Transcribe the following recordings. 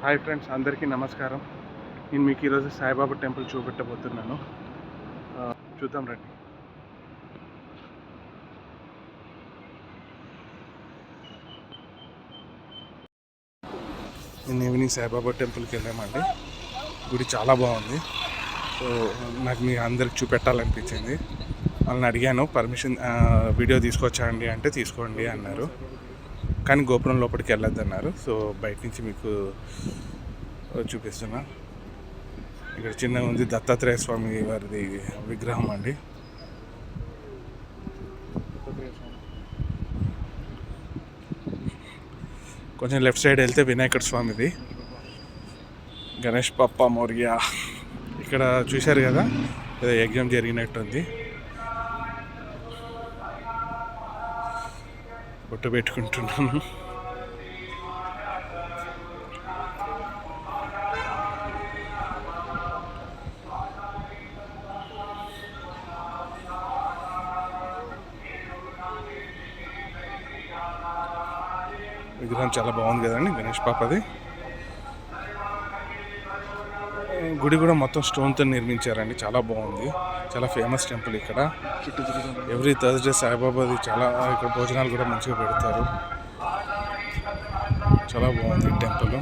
Hi friends, అందరికీ నమస్కారం. నేను మీకు ఈరోజు సాయిబాబా టెంపుల్ చూపెట్టబోతున్నాను. చూద్దాం రండి. నేను ఈవినింగ్ సాయిబాబా టెంపుల్కి వెళ్ళామండి. గుడి చాలా బాగుంది. సో నాకు మీ అందరికి చూపెట్టాలనిపించింది. వాళ్ళని అడిగాను పర్మిషన్, వీడియో తీసుకొచ్చాండి అంటే తీసుకోండి అన్నారు. కానీ గోపురం లోపలికి వెళ్ళొద్దన్నారు. సో బయట నుంచి మీకు చూపిస్తున్నా. ఇక్కడ చిన్న ఉంది దత్తాత్రేయ స్వామి వారిది విగ్రహం అండి. కొంచెం లెఫ్ట్ సైడ్ వెళ్తే వినాయకుడు స్వామిది, గణేష్ పప్ప మౌర్య. ఇక్కడ చూశారు కదా, ఏదో యజ్ఞం జరిగినట్టుంది. బొట్టు పెట్టుకుంటున్నాను. విగ్రహం చాలా బాగుంది కదండి, గణేష్ పాపది. గుడి కూడా మొత్తం స్టోన్తో నిర్మించారండి, చాలా బాగుంది. చాలా ఫేమస్ టెంపుల్ ఇక్కడ. ఎవ్రీ థర్స్డే సాయిబాబాది చాలా ఇక్కడ భోజనాలు కూడా మంచిగా పెడతారు. చాలా బాగుంది టెంపుల్.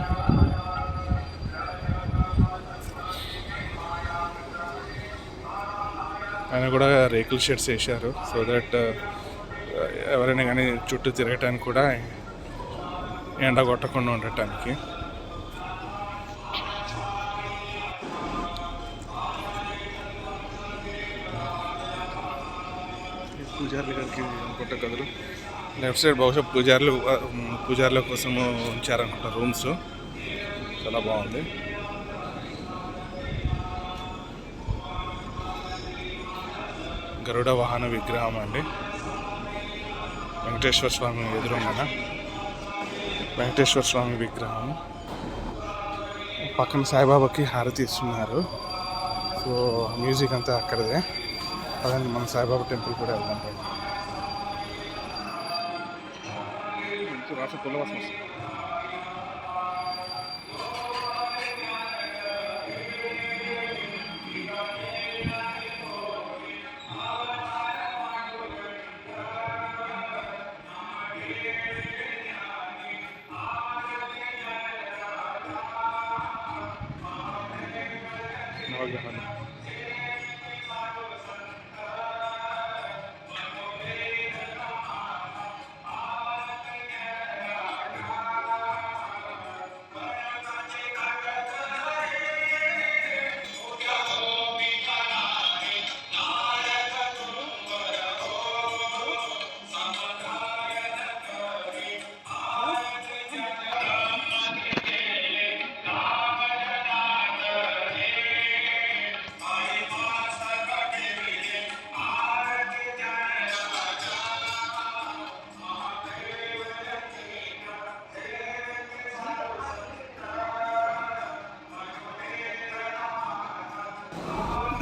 ఆయన కూడా రేకుల షెడ్స్ వేశారు, సో దట్ ఎవరైనా కానీ చుట్టూ తిరగటానికి కూడా ఎండ కొట్టకుండా ఉండటానికి. పూజారులు గారికి అనుకుంటా కదరు. లెఫ్ట్ సైడ్ బహుశా పూజారుల కోసం ఉంచారనుకుంటా రూమ్స్. చాలా బాగుంది. గరుడ వాహన విగ్రహం అండి. వెంకటేశ్వర స్వామి ఎదురుగా వెంకటేశ్వర స్వామి విగ్రహం. పక్కన సాయిబాబాకి హారతి ఇస్తున్నారు. సో మ్యూజిక్ అంతా అక్కడదే. అదండి, మన సాయిబాబా టెంపుల్ కూడా వెళ్దాం. నవగ్రహాలు.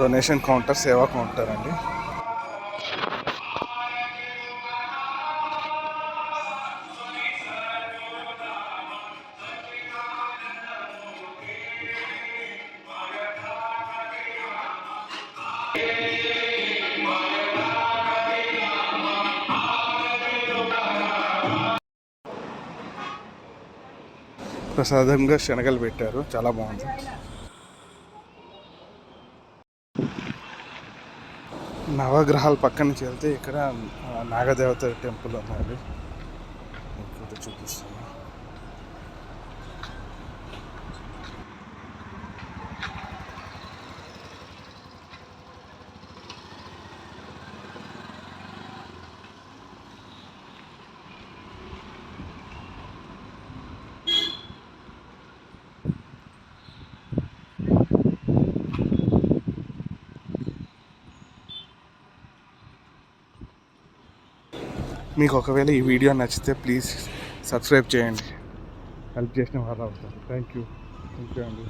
డొనేషన్ కౌంటర్, సేవా కౌంటర్ అండి. ప్రసాదంగా శనగలు పెట్టారు, చాలా బాగుంది. నవగ్రహాల పక్క నుంచి వెళ్తే ఇక్కడ నాగదేవత టెంపుల్ ఉన్నది. ఇక్కడ చూపిస్తాను. మీకు ఒకవేళ ఈ వీడియో నచ్చితే ప్లీజ్ సబ్స్క్రైబ్ చేయండి. హెల్ప్ చేసిన వాళ్ళు అవుతారు. థ్యాంక్ యూ అండి.